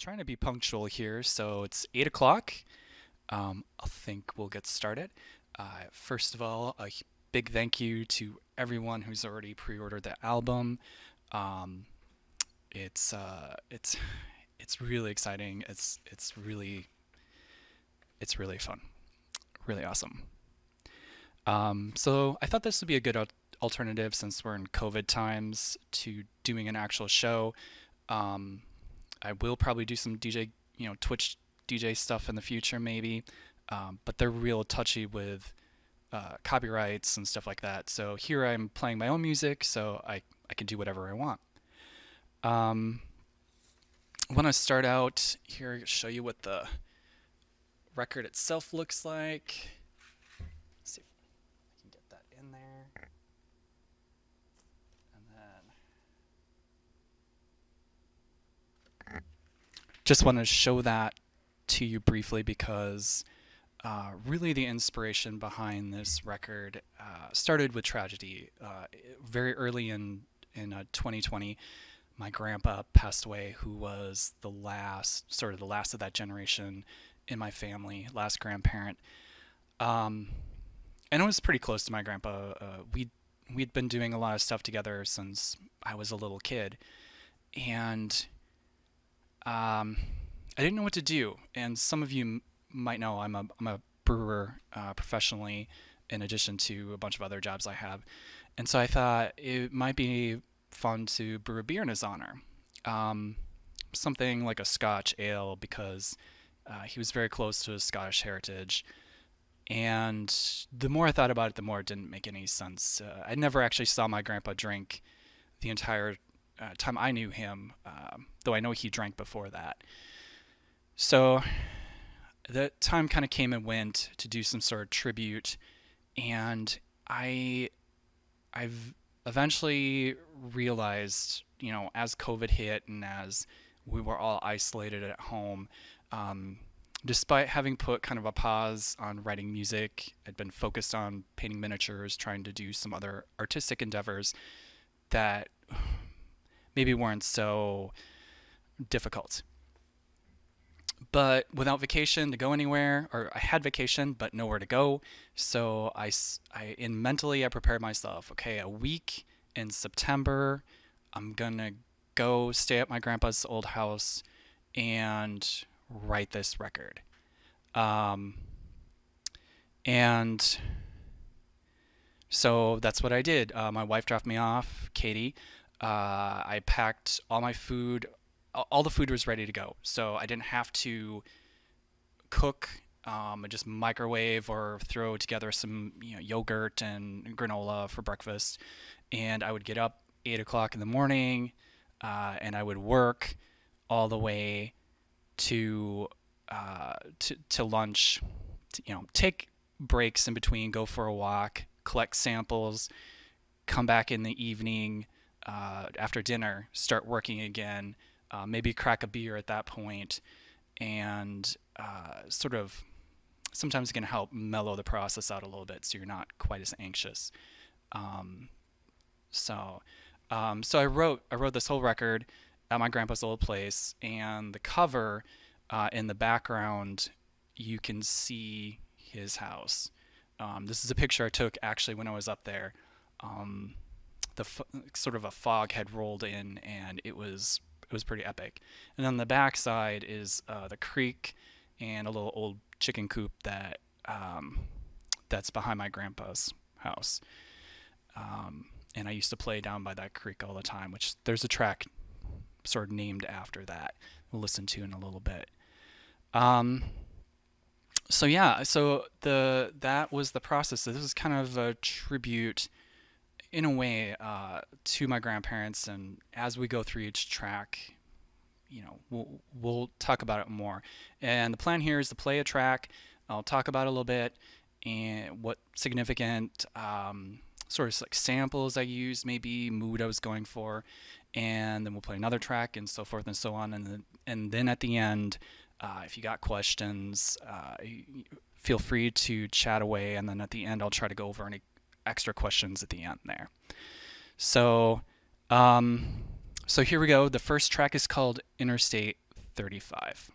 Trying to be punctual here, so it's 8 o'clock. I think we'll get started. First of all, big thank you to everyone who's already pre-ordered the album. Um, it's it's really exciting. It's really fun, really awesome. So I thought this would be a good alternative since we're in COVID times to doing an actual show. Um, I will probably do some DJ, Twitch DJ stuff in the future, maybe. But they're real touchy with copyrights and stuff like that. So here I'm playing my own music, so I can do whatever I want. Um, I want to start out here, show you what the record itself looks like. Let's see if I can get that in there. And then just want to show that to you briefly because really the inspiration behind this record started with tragedy. Very early in 2020, my grandpa passed away, who was the last of that generation in my family, last grandparent. Um, and it was pretty close to my grandpa. We'd been doing a lot of stuff together since I was a little kid, and I didn't know what to do. And some of you might know I'm a brewer professionally, in addition to a bunch of other jobs I have. And so I thought it might be fun to brew a beer in his honor. Um, Something like a Scotch ale because he was very close to his Scottish heritage. And the more I thought about it, the more it didn't make any sense. I never actually saw my grandpa drink the entire time I knew him, though I know he drank before that. So the time kind of came and went to do some sort of tribute, and I I've eventually realized, as COVID hit and as we were all isolated at home, um, despite having put kind of a pause on writing music, I'd been focused on painting miniatures, trying to do some other artistic endeavors that maybe weren't so difficult. But without vacation to go anywhere, or I had vacation but nowhere to go, so mentally I prepared myself. Okay, a week in September, I'm gonna go stay at my grandpa's old house and write this record. Um, and so that's what I did. My wife dropped me off, Katie. I packed all my food. All the food was ready to go, so I didn't have to cook. I just microwave or throw together some yogurt and granola for breakfast, and I would get up 8 o'clock in the morning, and I would work all the way to to lunch. Take breaks in between, go for a walk, collect samples, come back in the evening after dinner, start working again. Maybe crack a beer at that point, and sort of sometimes it can help mellow the process out a little bit, so you're not quite as anxious. Um, so, so I wrote this whole record at my grandpa's old place, and the cover in the background you can see his house. This is a picture I took actually when I was up there. Um, Sort of a fog had rolled in, and it was pretty epic. And on the back side is the creek and a little old chicken coop that's behind my grandpa's house. And I used to play down by that creek all the time, which there's a track sort of named after that. We'll listen to in a little bit. Um, so yeah, so the that was the process. So this is kind of a tribute in a way to my grandparents, and as we go through each track, we'll talk about it more. And the plan here is to play a track. I'll talk about it a little bit and what significant sort of like samples I used, maybe mood I was going for, and then we'll play another track and so forth and so on. And then at the end, if you got questions, feel free to chat away. And then at the end, I'll try to go over any extra questions at the end there. So, um, so here we go. The first track is called Interstate 35.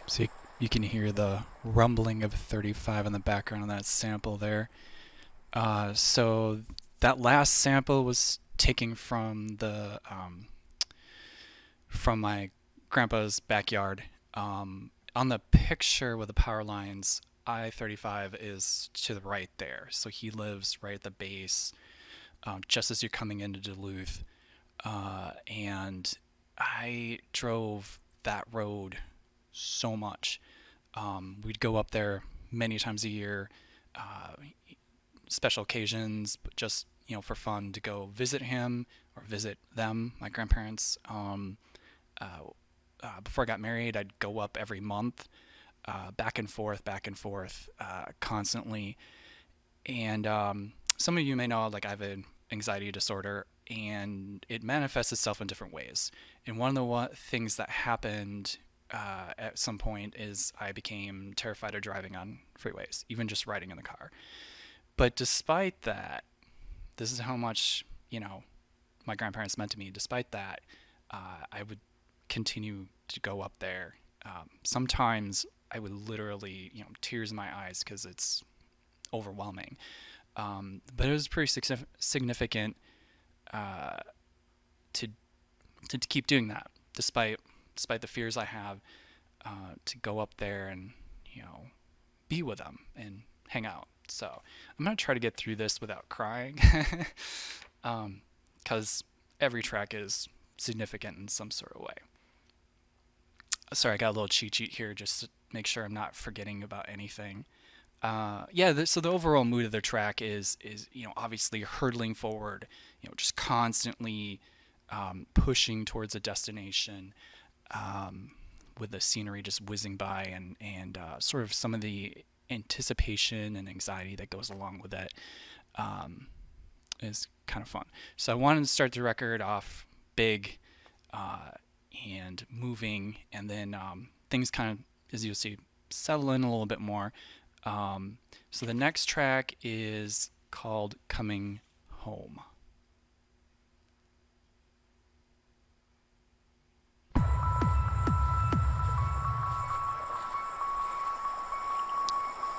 So you can hear the rumbling of 35 in the background on that sample there. So that last sample was taken from my grandpa's backyard. On the picture with the power lines, I-35 is to the right there. So he lives right at the base, just as you're coming into Duluth. And I drove that road so much. We'd go up there many times a year, uh, special occasions, but just for fun to go visit him or visit them, my grandparents. Uh, Before I got married, I'd go up every month, back and forth, constantly. And some of you may know, like I have an anxiety disorder, and it manifests itself in different ways. And one of the things that happened at some point is I became terrified of driving on freeways, even just riding in the car. But despite that, this is how much my grandparents meant to me. Despite that, I would continue to go up there. Sometimes I would literally, tears in my eyes because it's overwhelming. But it was pretty significant uh, to to keep doing that, despite the fears I have, to go up there and be with them and hang out. So I'm gonna try to get through this without crying, because every track is significant in some sort of way. Sorry, I got a little cheat sheet here just to make sure I'm not forgetting about anything. Yeah, so the overall mood of the track is obviously hurtling forward, just constantly pushing towards a destination, um, with the scenery just whizzing by, and sort of some of the anticipation and anxiety that goes along with it, um, is kind of fun. So I wanted to start the record off big, uh, and moving, and then things kind of, as you'll see, settle in a little bit more. So the next track is called Coming Home.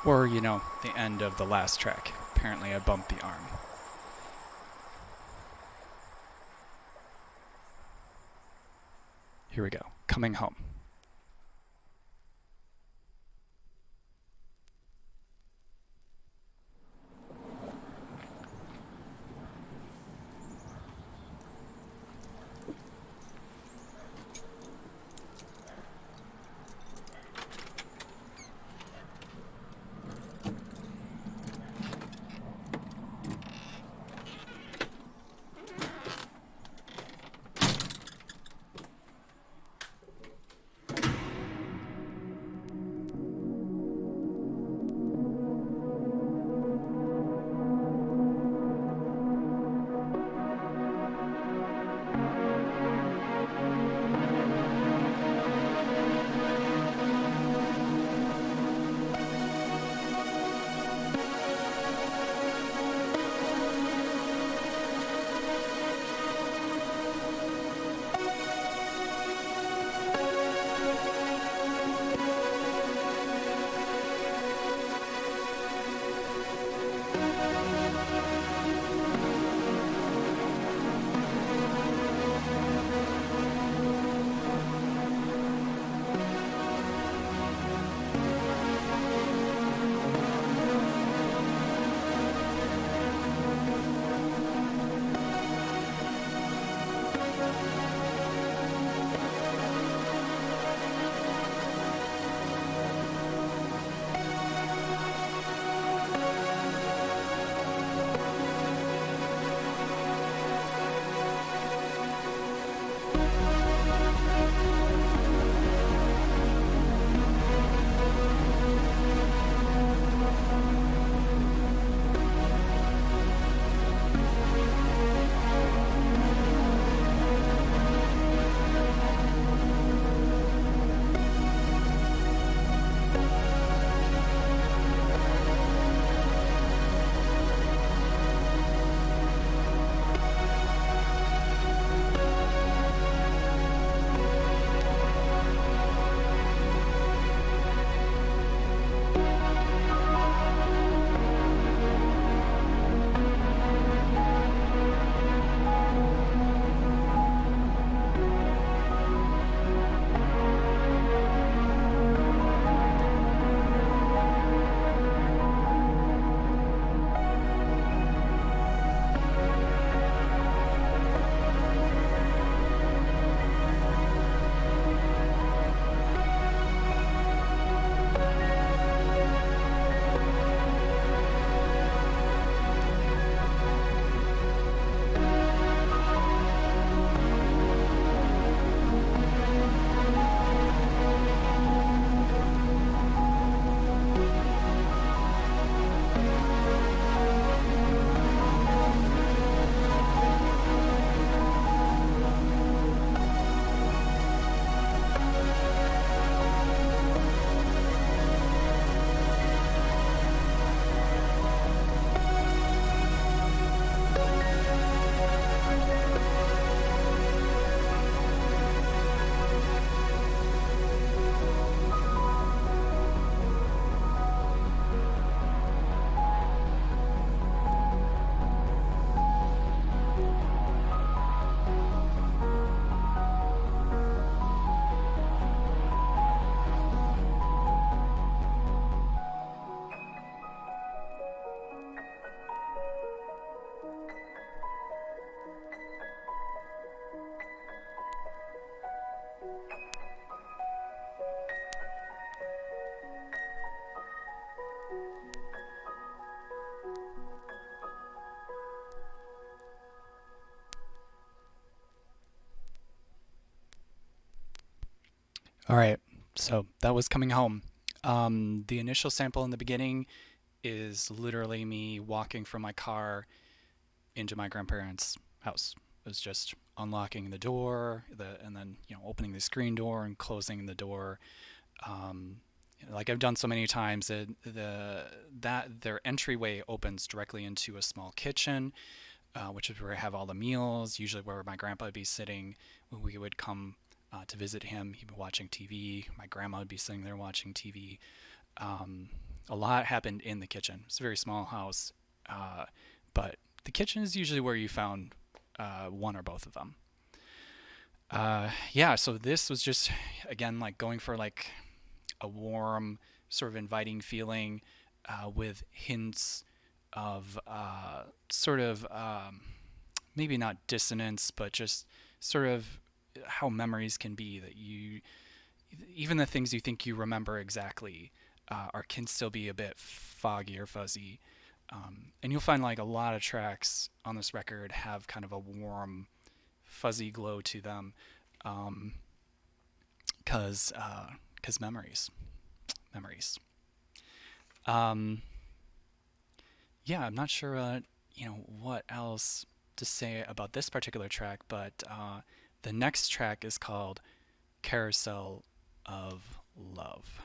Or, the end of the last track. Apparently I bumped the arm. Here we go. Coming Home. All right, so that was coming home. The initial sample in the beginning is literally me walking from my car into my grandparents' house. It was just unlocking the door, and then opening the screen door and closing the door. Um, like I've done so many times, that their entryway opens directly into a small kitchen, which is where I have all the meals. Usually, where my grandpa would be sitting when we would come to visit him. He'd be watching TV. My grandma would be sitting there watching TV. Um, a lot happened in the kitchen. It's a very small house, but the kitchen is usually where you found one or both of them. Yeah, so this was just again like going for like a warm, sort of inviting feeling with hints of sort of maybe not dissonance, but just sort of how memories can be that you even the things you think you remember exactly are can still be a bit foggy or fuzzy. And you'll find like a lot of tracks on this record have kind of a warm, fuzzy glow to them, um, cause memories. Um, yeah, I'm not sure what else to say about this particular track, but the next track is called Carousel of Love.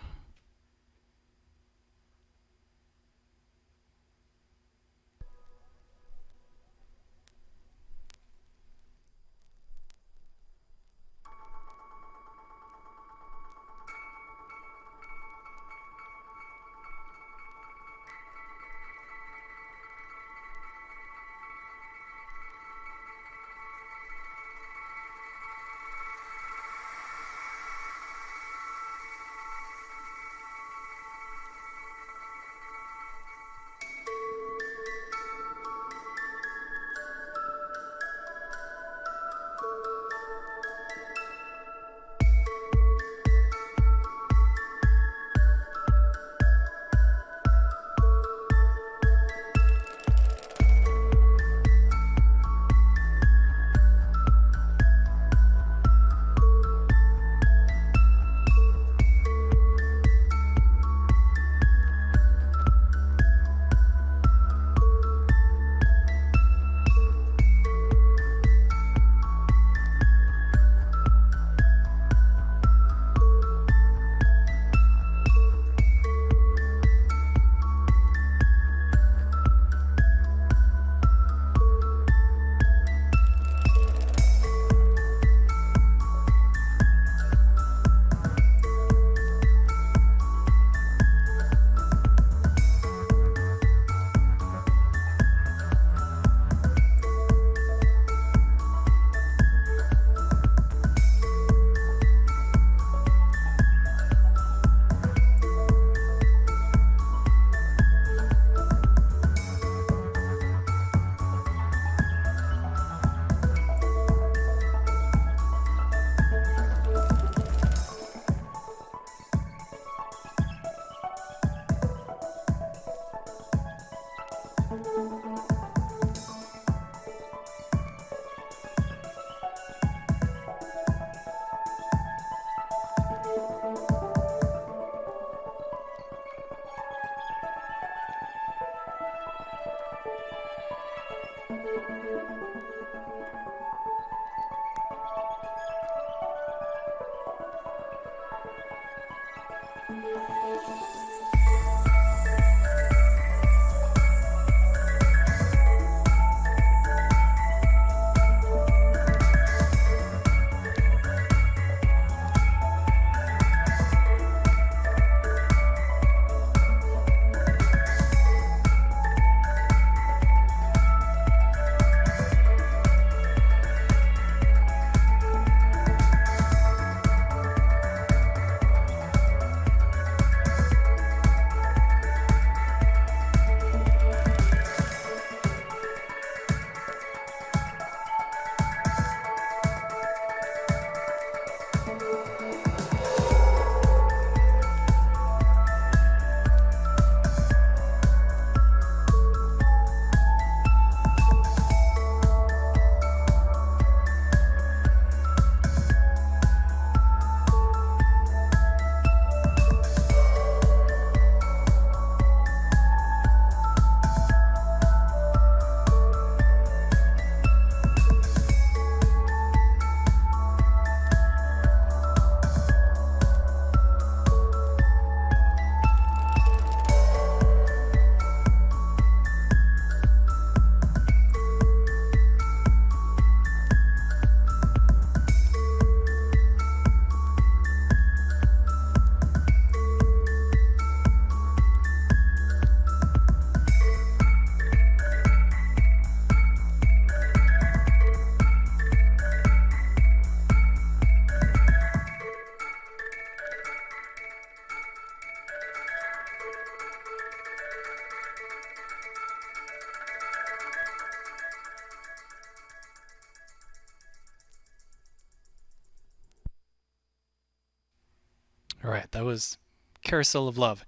All right, that was Carousel of Love.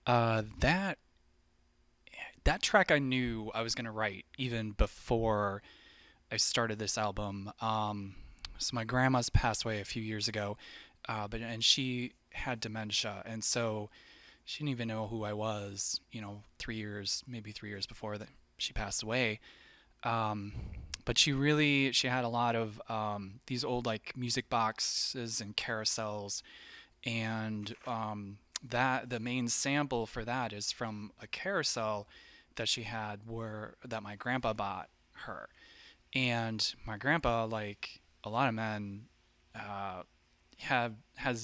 That track I knew I was gonna write even before I started this album. So my grandma's passed away a few years ago, and she had dementia, and so she didn't even know who I was. 3 years, maybe 3 years before that she passed away. Um, but she had a lot of these old like music boxes and carousels, and that the main sample for that is from a carousel that she had where that my grandpa bought her. And my grandpa, like a lot of men, uh, had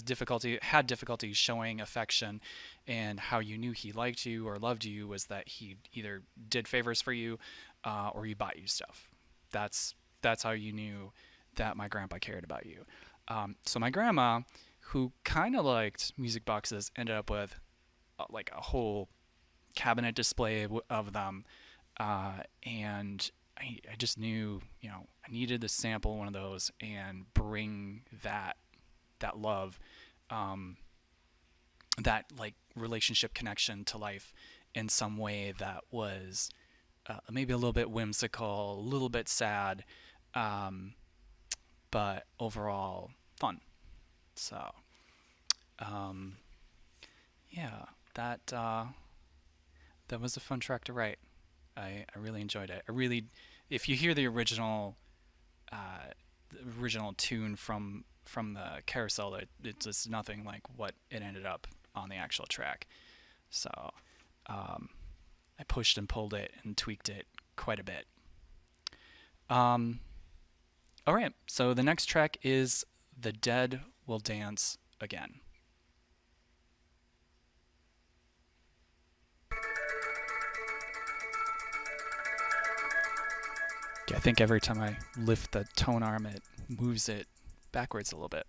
difficulty showing affection, and how you knew he liked you or loved you was that he either did favors for you, or he bought you stuff. That's how you knew that my grandpa cared about you. So my grandma, who kind of liked music boxes, ended up with like a whole cabinet display of them, and I just knew, I needed to sample one of those and bring that love, um, that like relationship connection to life in some way that was maybe a little bit whimsical, a little bit sad, um, but overall fun. So um, yeah, that was a fun track to write. I really enjoyed it. If you hear the original tune from the carousel, it's just nothing like what it ended up on the actual track. So um, I pushed and pulled it and tweaked it quite a bit. Um, all right, so the next track is "The Dead Will Dance Again." I think every time I lift the tone arm, it moves it backwards a little bit.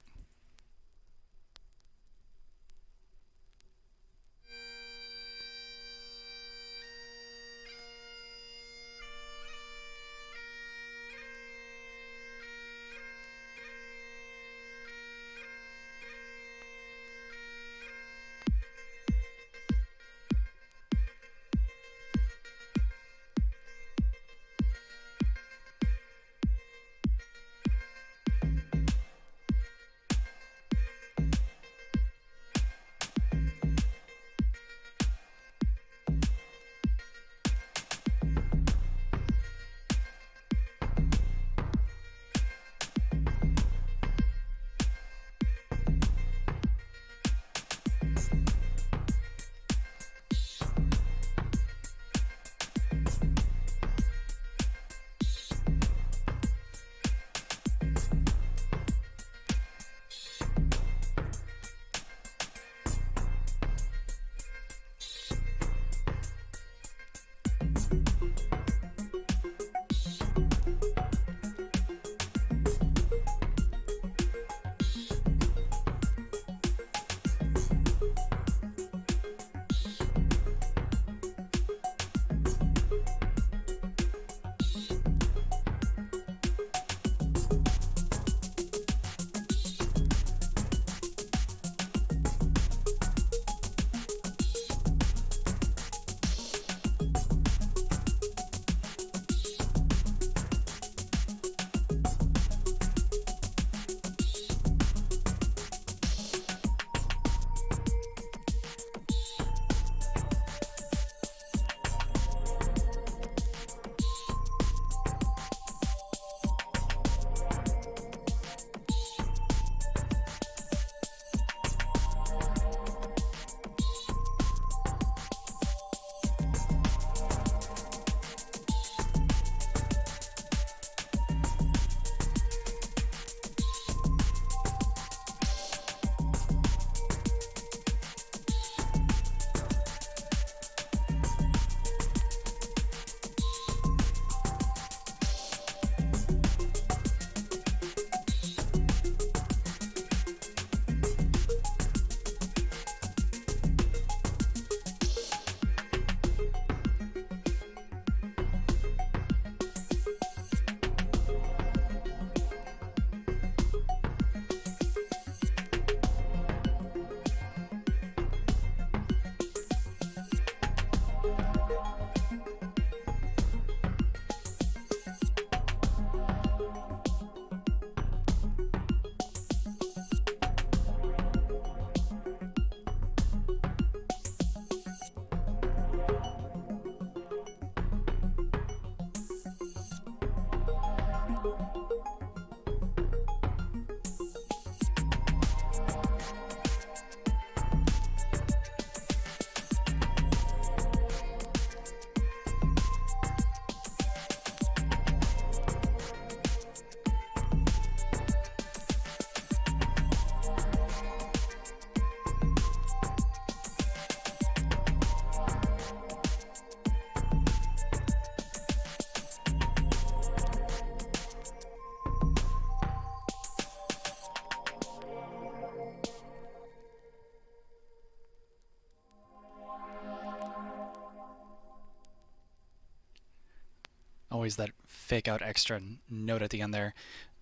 always that fake out extra note at the end there.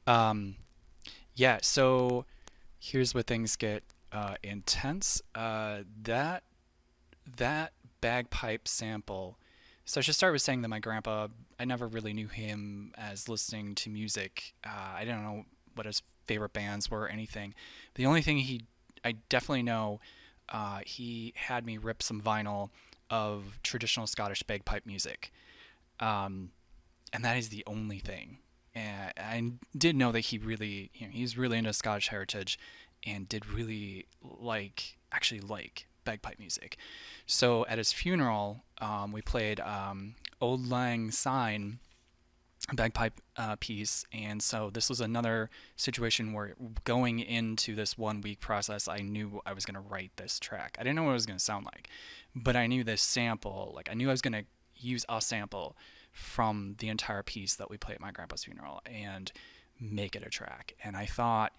Um, yeah, so here's where things get intense. That bagpipe sample. So I should start with saying that my grandpa, I never really knew him as listening to music. I didn't know what his favorite bands were or anything. The only thing I definitely know, he had me rip some vinyl of traditional Scottish bagpipe music. Um, and that is the only thing. And I did know that he's really into Scottish heritage, and did really actually like bagpipe music. So at his funeral, we played "Old Lang Syne" bagpipe piece, and so this was another situation where going into this 1 week process, I knew I was going to write this track. I didn't know what it was going to sound like, but I knew this sample, like I knew I was going to use a sample from the entire piece that we played at my grandpa's funeral and make it a track. And I thought,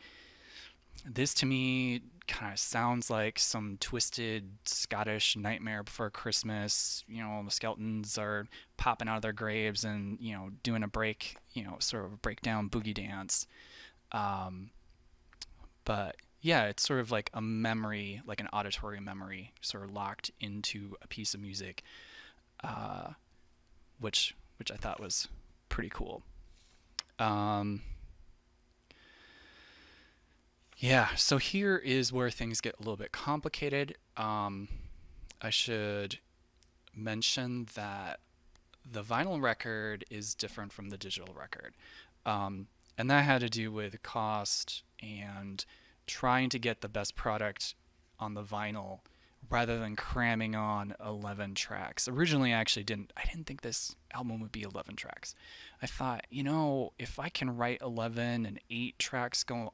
this to me kind of sounds like some twisted Scottish Nightmare Before Christmas. The skeletons are popping out of their graves and, doing a break, sort of a breakdown boogie dance. Um, but yeah, it's sort of like a memory, like an auditory memory, sort of locked into a piece of music, uh, which I thought was pretty cool. Um, Yeah, so here is where things get a little bit complicated. I should mention that the vinyl record is different from the digital record. Um, and that had to do with cost and trying to get the best product on the vinyl rather than cramming on 11 tracks. Originally, I didn't think this album would be 11 tracks. I thought, if I can write 11 and 8 tracks go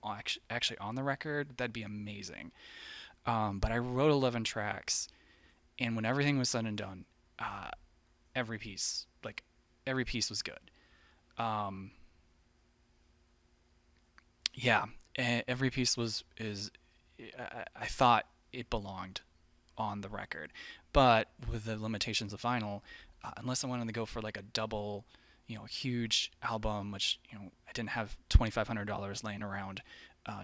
actually on the record, that'd be amazing. But I wrote 11 tracks, and when everything was said and done, uh, every piece, like every piece was good. Um, yeah, every piece was is I thought it belonged on the record. But with the limitations of vinyl, unless I wanted to go for like a double, huge album, which I didn't have $2,500 laying around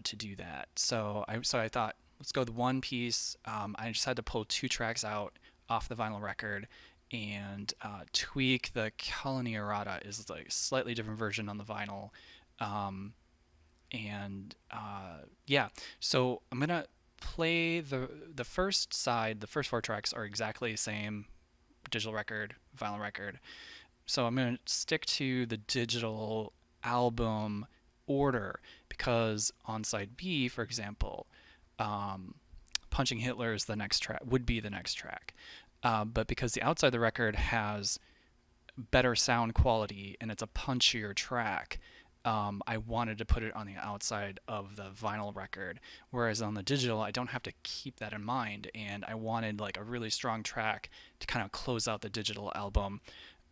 to do that. So I thought, let's go with one piece. I just had to pull 2 tracks out off the vinyl record and tweak the Colony Errata is like a slightly different version on the vinyl. Um, and yeah, so I'm gonna play the first side. The first 4 tracks are exactly the same, digital record, vinyl record. So I'm gonna stick to the digital album order because on side B, for example, um, Punching Hitler is the next track, would be the next track. But because the outside the record has better sound quality and it's a punchier track, I wanted to put it on the outside of the vinyl record. Whereas on the digital, I don't have to keep that in mind, and I wanted like a really strong track to kind of close out the digital album,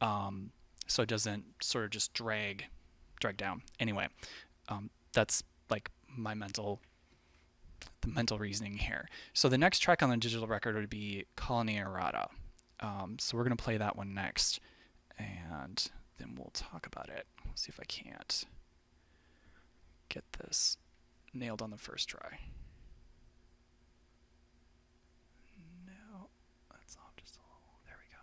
so it doesn't sort of just drag down. Anyway, that's like the mental reasoning here. So the next track on the digital record would be Colony Errata. So we're gonna play that one next, and then we'll talk about it. Let's see if I can't get this nailed on the first try. No, that's off just a little. There we go.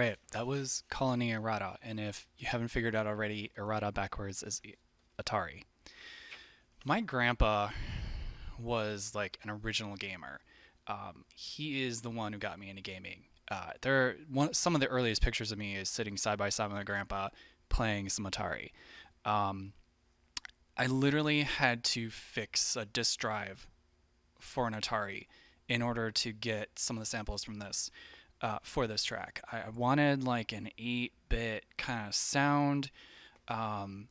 Right, that was Colony Errata, and if you haven't figured out already, Errata backwards is Atari. My grandpa was like an original gamer. He is the one who got me into gaming. Some of the earliest pictures of me is sitting side by side with my grandpa playing some Atari. Um, I literally had to fix a disk drive for an Atari in order to get some of the samples from this for this track. I wanted like an 8-bit kind of sound. Um,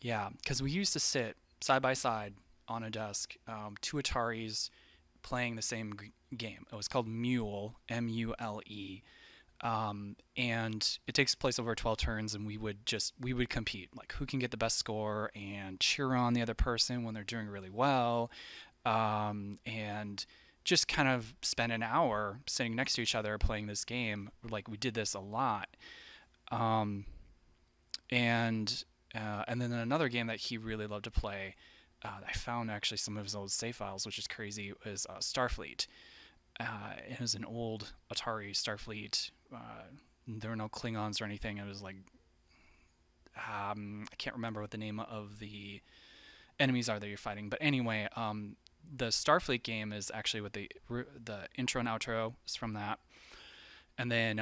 yeah, because we used to sit side by side on a desk, two Ataris playing the same game. It was called Mule, Mule. And it takes place over 12 turns, and we would compete, like who can get the best score and cheer on the other person when they're doing really well, and just kind of spend an hour sitting next to each other playing this game. Like we did this a lot, um, and then another game that he really loved to play. I found actually some of his old save files, which is crazy. Was Starfleet. It was an old Atari Starfleet. There were no Klingons or anything. It was like I can't remember what the name of the enemies are that you're fighting. But anyway, the Starfleet game is actually what the intro and outro is from that, and then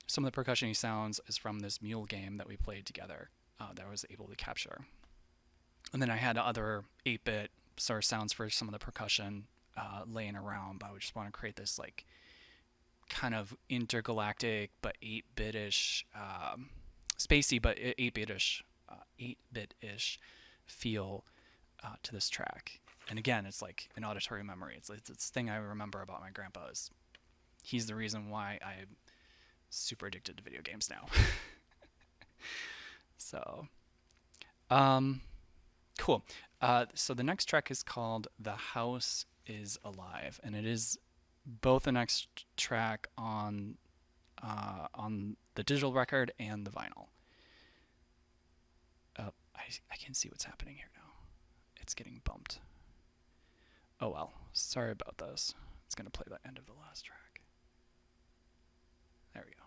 some of the percussion sounds is from this Mule game that we played together that I was able to capture. And then I had other 8-bit sort of sounds for some of the percussion laying around, but I would just want to create this like kind of intergalactic but 8-bit-ish, spacey but 8-bit-ish, 8-bit-ish feel to this track. And again, it's like an auditory memory. It's this thing I remember about my grandpa. He's the reason why I'm super addicted to video games now. So, cool. So the next track is called "The House Is Alive," and it is both the next track on the digital record and the vinyl. I can see what's happening here now. It's getting bumped. Oh well, sorry about this. It's gonna play the end of the last track. There we go.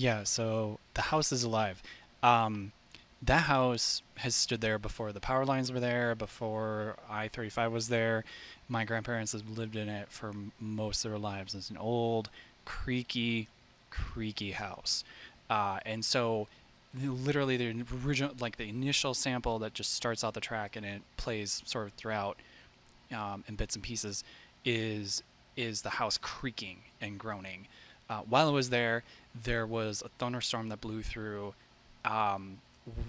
Yeah, so the house is alive. Um, that house has stood there before the power lines were there, before I-35 was there. My grandparents have lived in it for most of their lives. It's an old, creaky, creaky house. And so literally the original, like the initial sample that just starts out the track and it plays sort of throughout in bits and pieces is is the house creaking and groaning. While I was there, there was a thunderstorm that blew through um,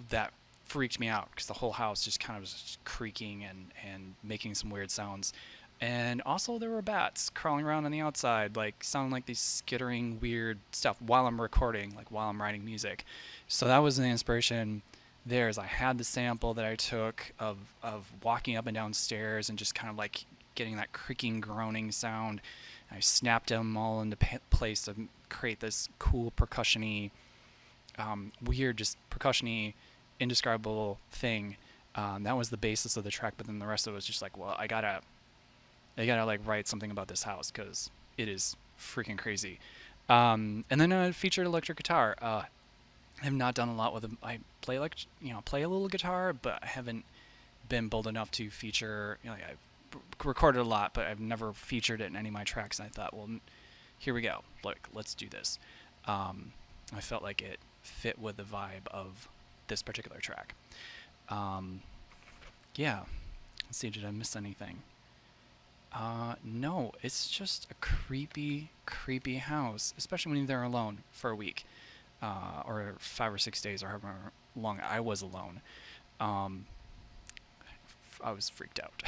that freaked me out because the whole house just kind of was just creaking and making some weird sounds. And also there were bats crawling around on the outside, like sounding like these skittering weird stuff while I'm recording, like while I'm writing music. So that was the inspiration there is I had the sample that I took of walking up and down stairs and just kind of like getting that creaking, groaning sound. I snapped them all into place to create this cool percussion-y, weird, just percussion-y, indescribable thing. That was the basis of the track, but then the rest of it was just like, well, I gotta like write something about this house because it is freaking crazy. And then I featured electric guitar. I have not done a lot with them. I play like play a little guitar, but I haven't been bold enough to feature. Like I've recorded a lot, but I've never featured it in any of my tracks. And I thought, well, here we go. Look, let's do this. I felt like it fit with the vibe of this particular track. Um, yeah. Let's see, did I miss anything? No, it's just a creepy, creepy house, especially when you're there alone for a week, or 5 or 6 days, or however long I was alone. Um, I was freaked out.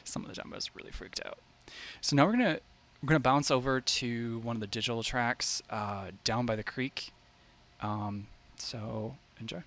Some of the time I was really freaked out. So now we're gonna bounce over to one of the digital tracks, "Down by the Creek." So enjoy.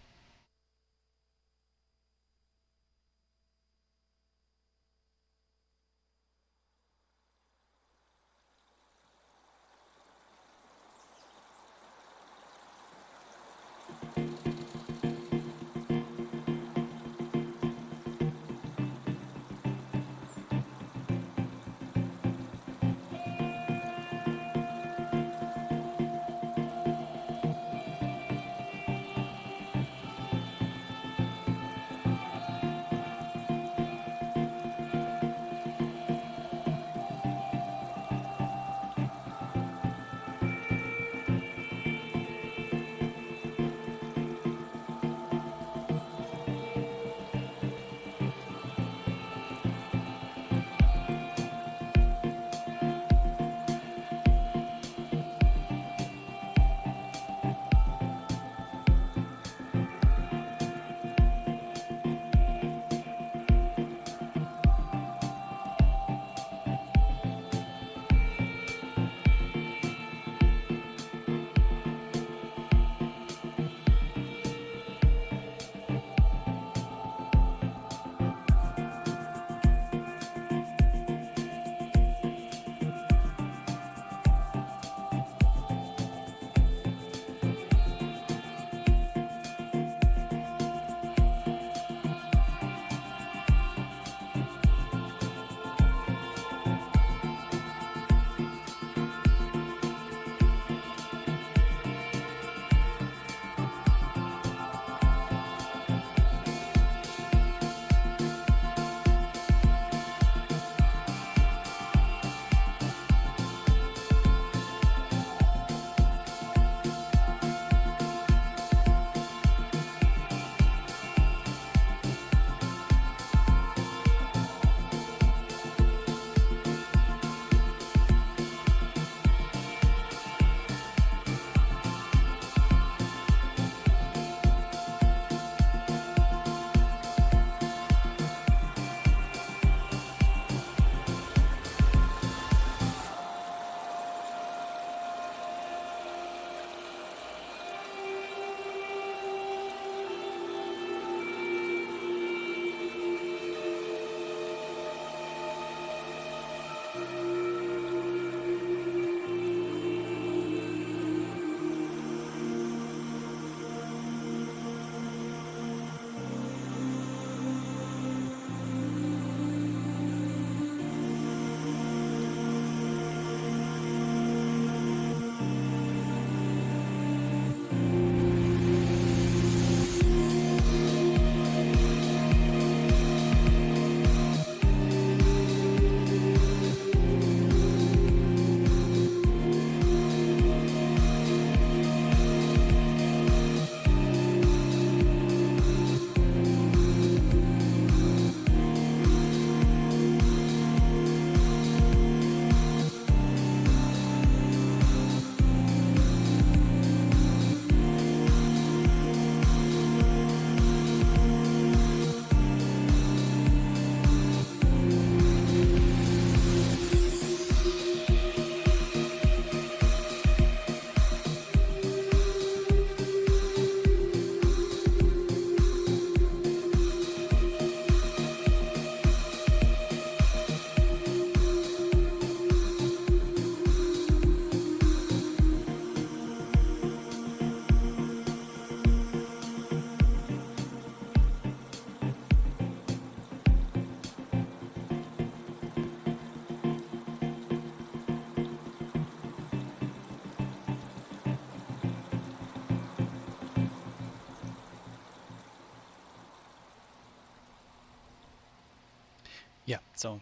So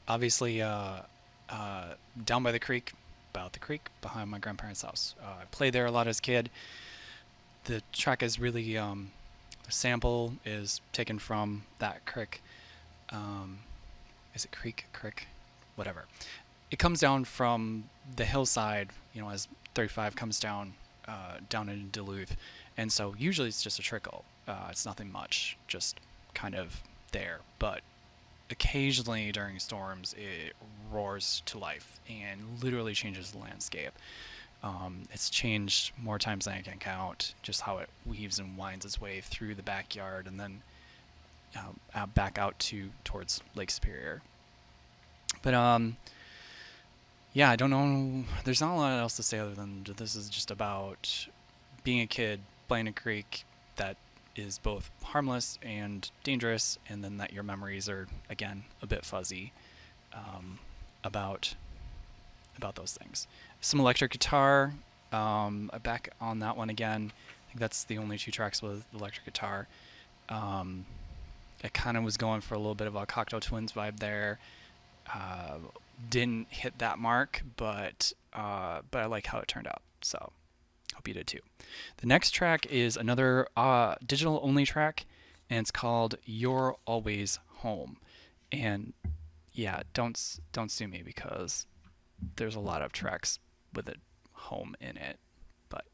obviously, down by the creek, about the creek behind my grandparents' house. I played there a lot as a kid. The track is really the sample is taken from that creek. Um, is it creek? Crick? Whatever. It comes down from the hillside, as 35 comes down in Duluth, and so usually it's just a trickle. It's nothing much, just kind of there. But occasionally during storms, it roars to life and literally changes the landscape. It's changed more times than I can count, just how it weaves and winds its way through the backyard and then back out towards Lake Superior. But yeah, I don't know. There's not a lot else to say other than this is just about being a kid playing a creek that is both harmless and dangerous, and then that your memories are again a bit fuzzy um, about those things. Some electric guitar. Back on that one again. I think that's the only two tracks with electric guitar. Um, I kind of was going for a little bit of a Cocteau Twins vibe there. Uh, didn't hit that mark, but I like how it turned out. So hope you did too. The next track is another digital only track, and it's called "You're Always Home." And yeah, don't sue me because there's a lot of tracks with a home in it, but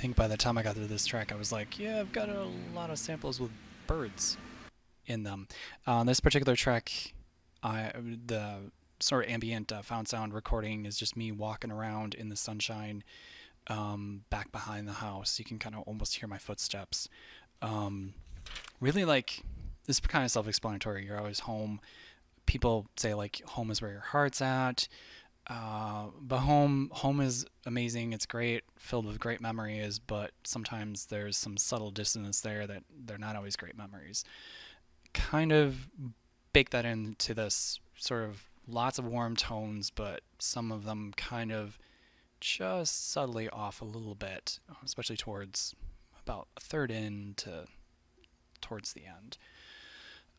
think by the time I got through this track, I was like, yeah, I've got a lot of samples with birds in them. On this particular track, I the sort of ambient found sound recording is just me walking around in the sunshine, back behind the house. You can kind of almost hear my footsteps. Um, Really, like, this is kind of self-explanatory. You're always home. People say like home is where your heart's at. But home is amazing. It's great, filled with great memories. But sometimes there's some subtle dissonance there that they're not always great memories. Kind of bake that into this sort of lots of warm tones, but some of them kind of just subtly off a little bit, especially towards about a third in to towards the end.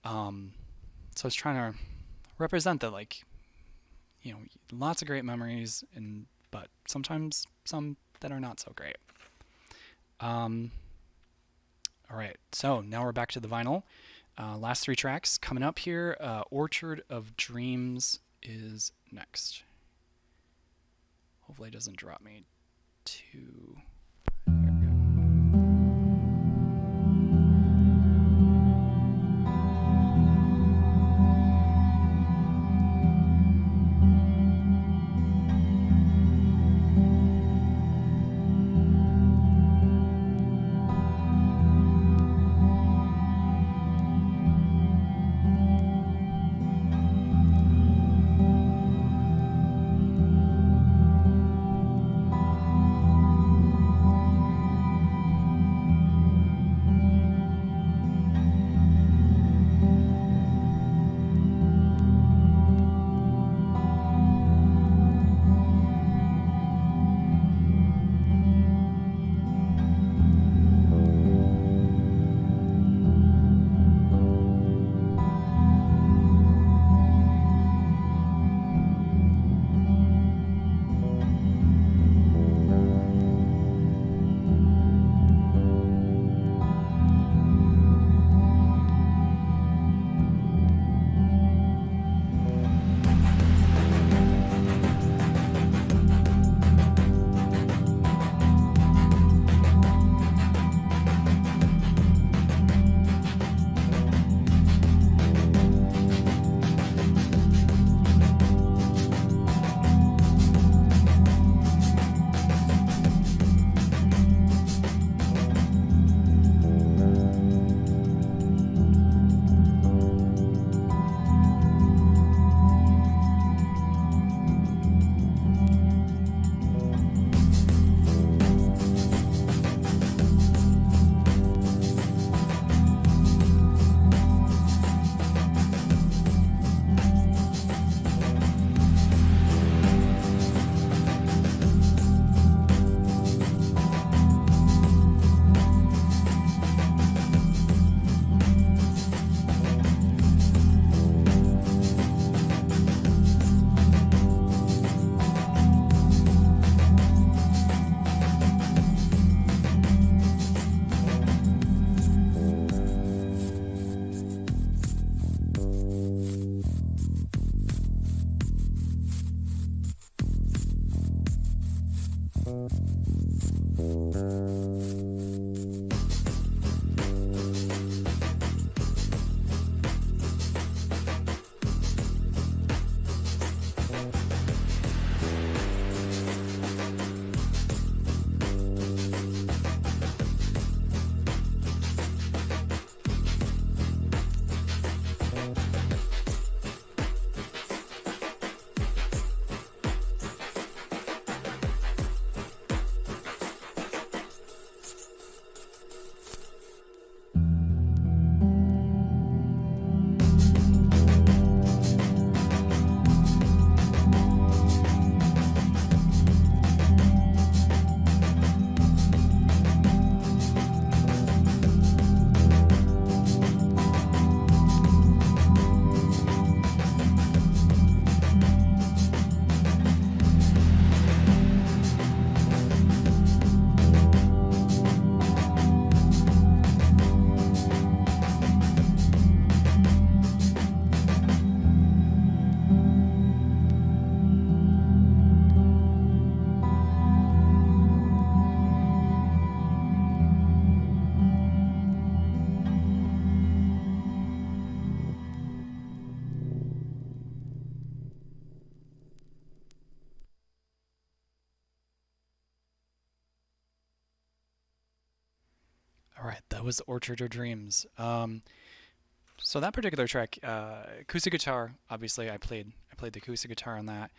So I was trying to represent that, like, lots of great memories, and but sometimes some that are not so great. Um, all right, so now we're back to the vinyl. Last three tracks coming up here. Orchard of Dreams is next. Hopefully it doesn't drop me too. All right, that was Orchard of Dreams. So that particular track, acoustic guitar. Obviously, I played the acoustic guitar on that.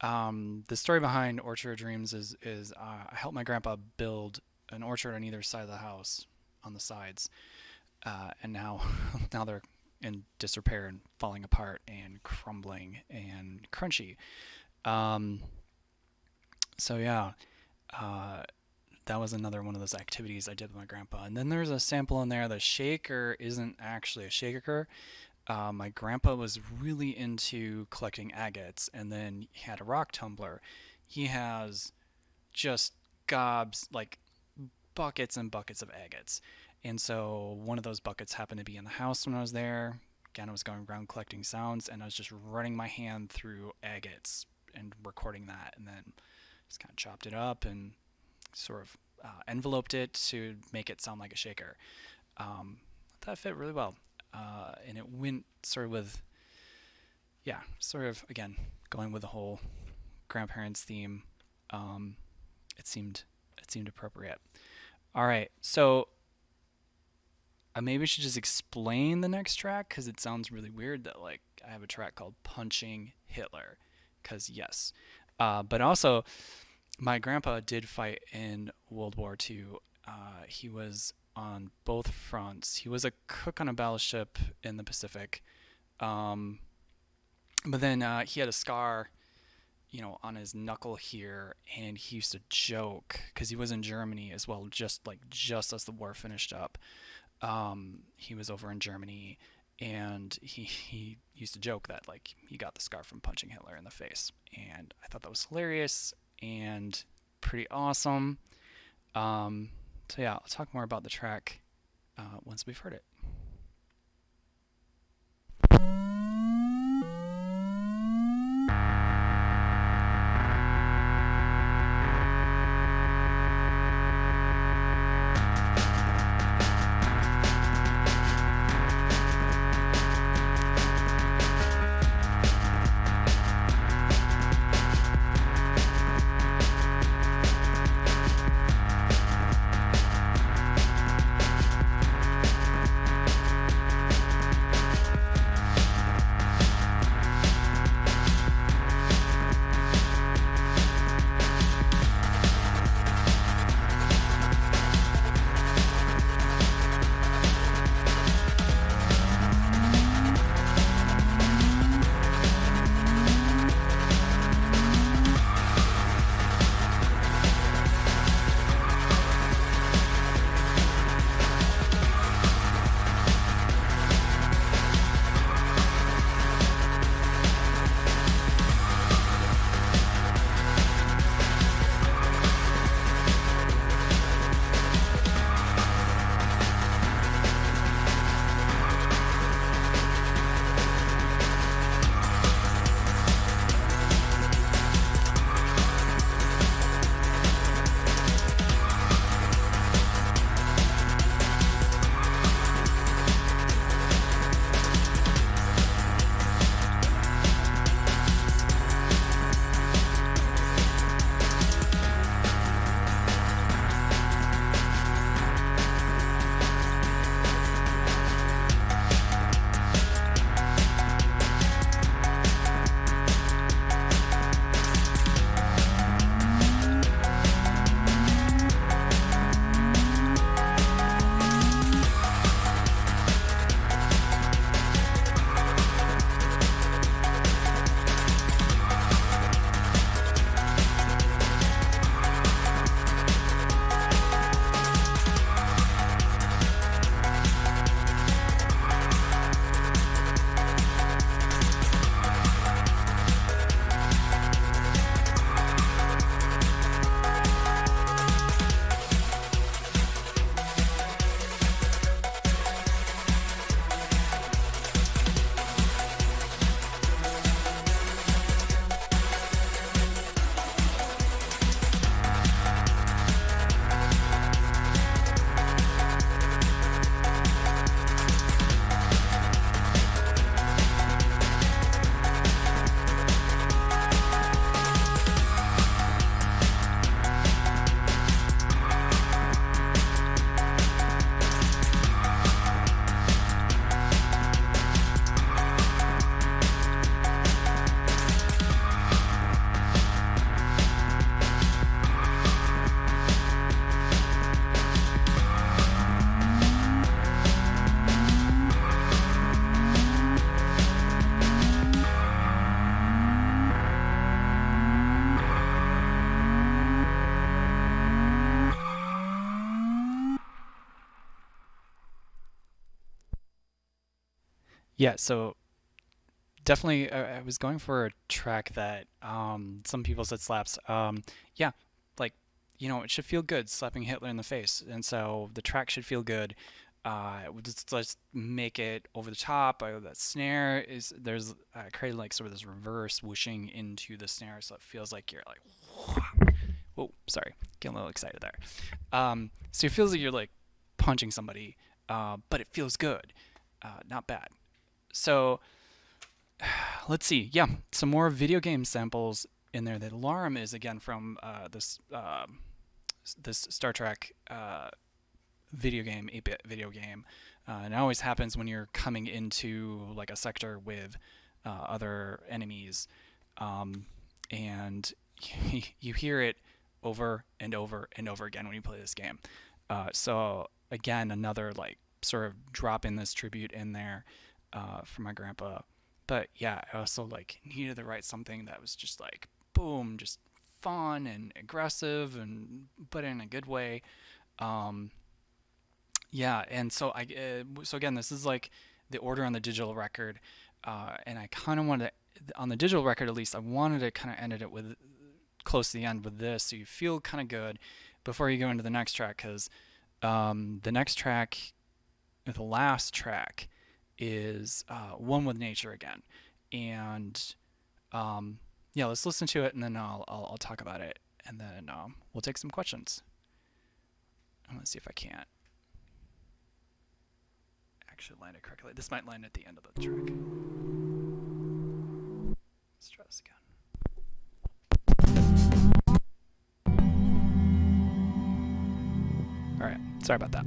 The story behind Orchard of Dreams is I helped my grandpa build an orchard on either side of the house, on the sides, and now now they're in disrepair and falling apart and crumbling and crunchy. Um, so yeah, uh, that was another one of those activities I did with my grandpa. And then there's a sample in there. The shaker isn't actually a shaker. My grandpa was really into collecting agates, and then he had a rock tumbler. He has just gobs, like buckets and buckets of agates. And so one of those buckets happened to be in the house when I was there. Again, I was going around collecting sounds, and I was just running my hand through agates and recording that, and then just kind of chopped it up and sort of enveloped it to make it sound like a shaker. That fit really well, and it went sort of with, yeah, sort of again going with the whole grandparents theme. Um, it seemed appropriate. All right, so I maybe should just explain the next track because it sounds really weird that like I have a track called "Punching Hitler," because yes, but also my grandpa did fight in World War II. He was on both fronts. He was a cook on a battleship in the Pacific, um, but then he had a scar, on his knuckle here, and he used to joke because he was in Germany as well, just as the war finished up. He was over in Germany, and he used to joke that like he got the scar from punching Hitler in the face, and I thought that was hilarious and pretty awesome. So yeah, I'll talk more about the track once we've heard it. Yeah, so definitely I was going for a track that some people said slaps. Yeah, like it should feel good slapping Hitler in the face, and so the track should feel good. Let's make it over the top. That snare is there's I created like sort of this reverse whooshing into the snare, so it feels like you're like, whoa, sorry, getting a little excited there. So it feels like you're like punching somebody, but it feels good, not bad. So let's see. Yeah, some more video game samples in there. The alarm is again from this Star Trek video game, 8-bit video game. And it always happens when you're coming into like a sector with other enemies, and you hear it over and over and over again when you play this game. So again, another like sort of drop in this tribute in there for my grandpa. But yeah, I also like needed to write something that was just like boom, just fun and aggressive, and but in a good way. Um, yeah, and so again, this is like the order on the digital record, and I kind of wanted to, on the digital record at least, I wanted to kind of end it with close to the end with this, so you feel kind of good before you go into the next track, because the next track, the last track, is One with Nature again, and yeah, let's listen to it, and then I'll talk about it, and then we'll take some questions. I'm gonna see if I can't actually land it correctly. This might land at the end of the track. Let's try this again. All right, sorry about that.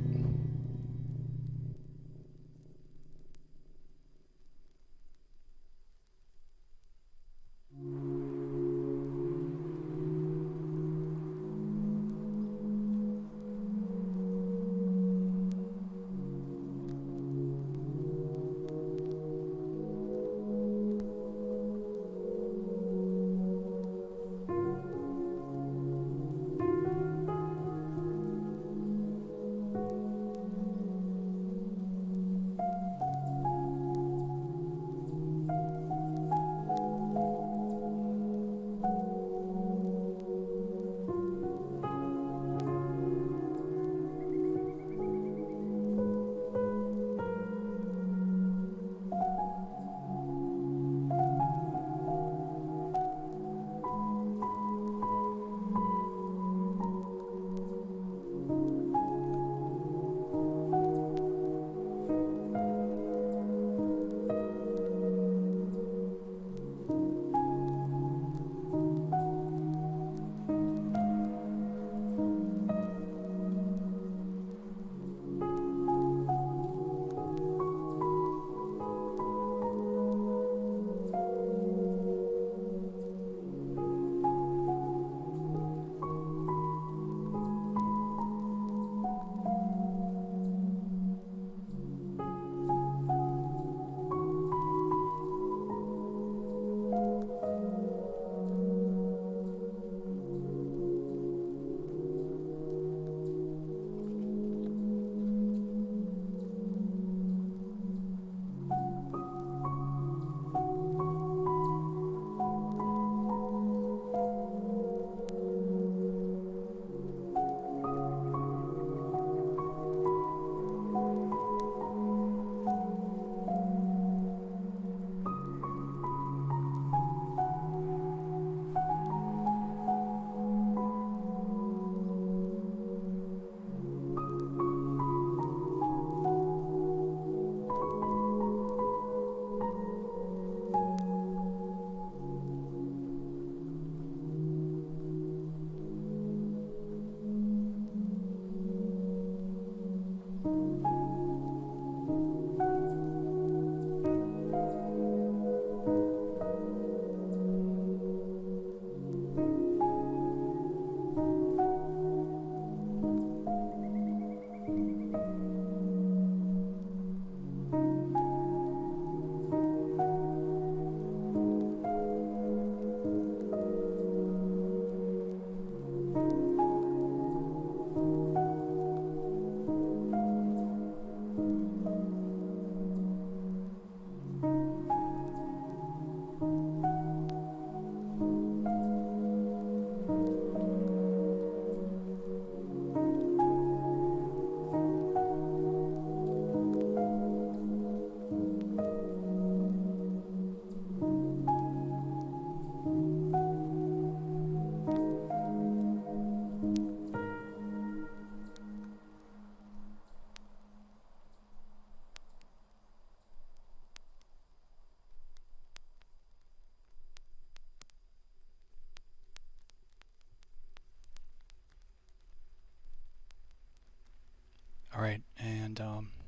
All right, and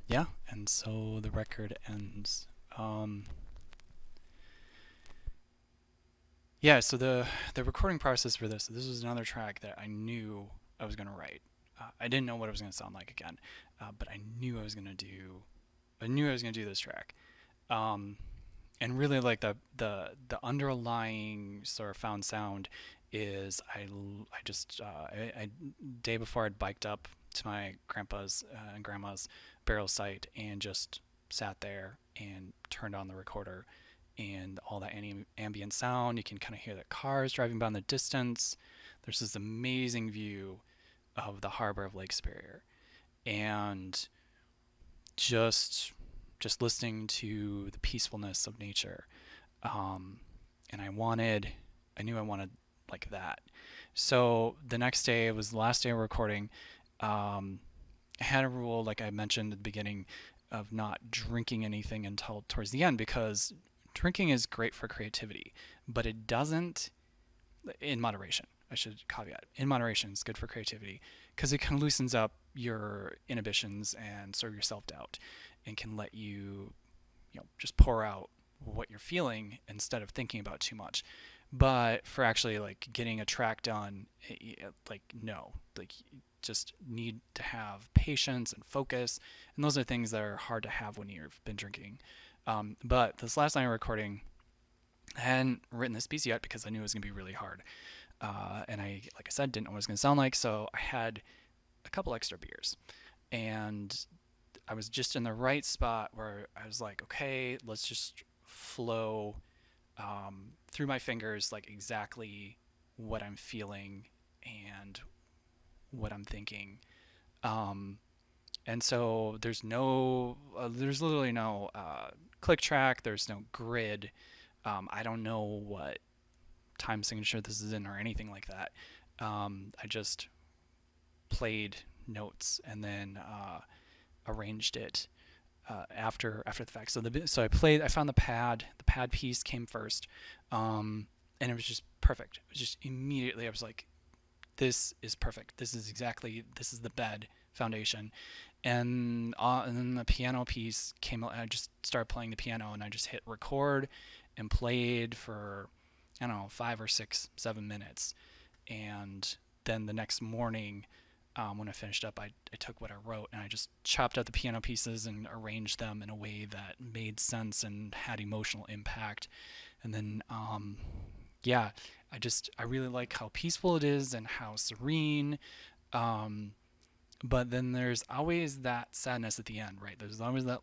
yeah, and so the record ends. Um, yeah, so the recording process for this was another track that I knew I was gonna write. I didn't know what it was gonna sound like again, but I knew I was gonna do. I knew I was gonna do this track. Um, and really like the underlying sort of found sound is I just day before I'd biked up to my grandpa's and grandma's burial site and just sat there and turned on the recorder, and all that ambient sound, you can kind of hear the cars driving by in the distance. There's this amazing view of the harbor of Lake Superior, and just just listening to the peacefulness of nature. Um, and I knew I wanted like that. So the next day was the last day of recording. Um, I had a rule, like I mentioned at the beginning, of not drinking anything until towards the end, because drinking is great for creativity, but it doesn't, in moderation. I should caveat, in moderation, it's good for creativity because it kind of loosens up your inhibitions and sort of your self doubt, and can let you, just pour out what you're feeling instead of thinking about too much. But for actually like getting a track done, like no, like just need to have patience and focus, and those are things that are hard to have when you've been drinking. But this last night of recording, I hadn't written this piece yet because I knew it was gonna be really hard, and like I said, didn't know what it was gonna sound like, so I had a couple extra beers, and I was just in the right spot where I was like, okay, let's just flow through my fingers, like exactly what I'm feeling and what I'm thinking. Um, and so there's literally no click track. There's no grid. I don't know what time signature this is in or anything like that. I just played notes and then arranged it after the fact. I found the pad. The pad piece came first, and it was just perfect. It was just immediately I was like, this is perfect. This is the bed foundation, and then the piano piece came. I just started playing the piano, and I just hit record and played for, I don't know, 5 or 6, 7 minutes, and then the next morning, when I finished up, I took what I wrote and I just chopped out the piano pieces and arranged them in a way that made sense and had emotional impact. And then, yeah, I really like how peaceful it is and how serene. Um, but then there's always that sadness at the end, right? There's always that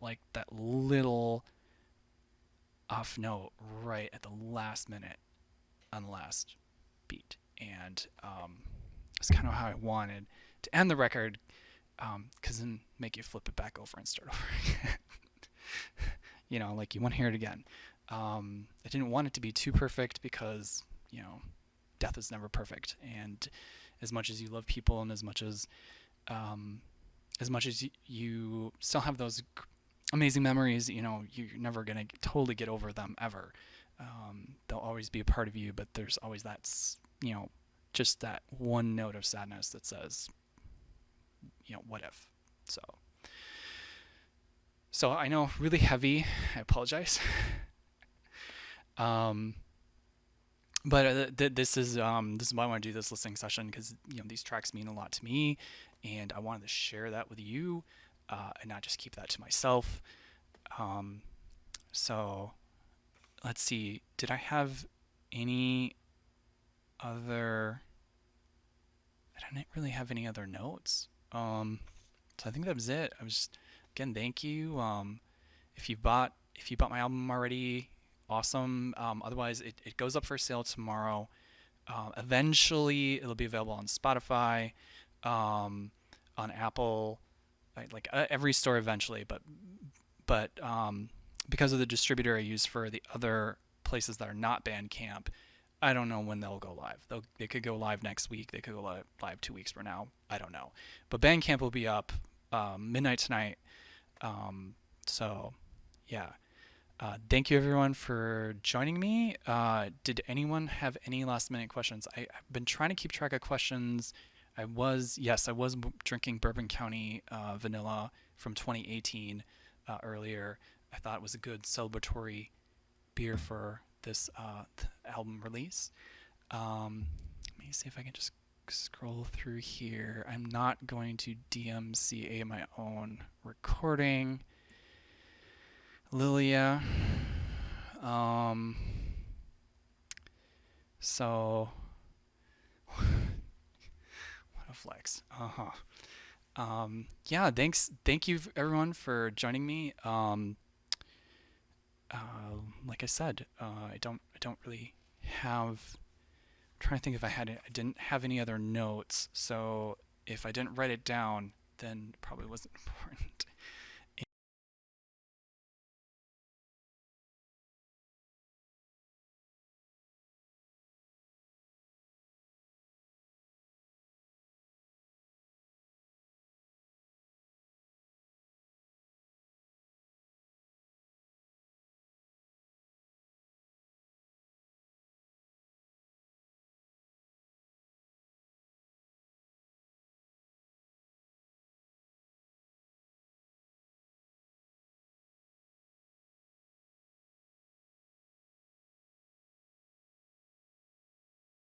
little off note right at the last minute on the last beat, and it's kind of how I wanted to end the record, because then make you flip it back over and start over again. Like you want to hear it again. I didn't want it to be too perfect because, death is never perfect, and as much as you love people, and um, as much as you still have those amazing memories, you're never gonna totally get over them ever. They'll always be a part of you, but there's always that, just that one note of sadness that says, what if? So I know, really heavy. I apologize. um, but this is why I want to do this listening session, because these tracks mean a lot to me, and I wanted to share that with you, and not just keep that to myself. Um, so let's see. Did I have any other? I didn't really have any other notes. So I think that was it. Again, thank you. If you bought my album already, awesome. Otherwise, it goes up for sale tomorrow. Eventually, it'll be available on Spotify, on Apple, every store eventually. But because of the distributor I use for the other places that are not Bandcamp, I don't know when they'll go live. They could go live next week. They could go live 2 weeks from now. I don't know. But Bandcamp will be up midnight tonight. So, yeah. Thank you, everyone, for joining me. Did anyone have any last minute questions? I've been trying to keep track of questions. I was drinking Bourbon County vanilla from 2018 earlier. I thought it was a good celebratory beer for this album release. Let me see if I can just scroll through here. I'm not going to DMCA my own recording. Lilia. Um, so, what a flex. Uh huh. Yeah, thank you everyone for joining me. Like I said, I don't really have. I'm trying to think if I didn't have any other notes. So if I didn't write it down, then it probably wasn't important.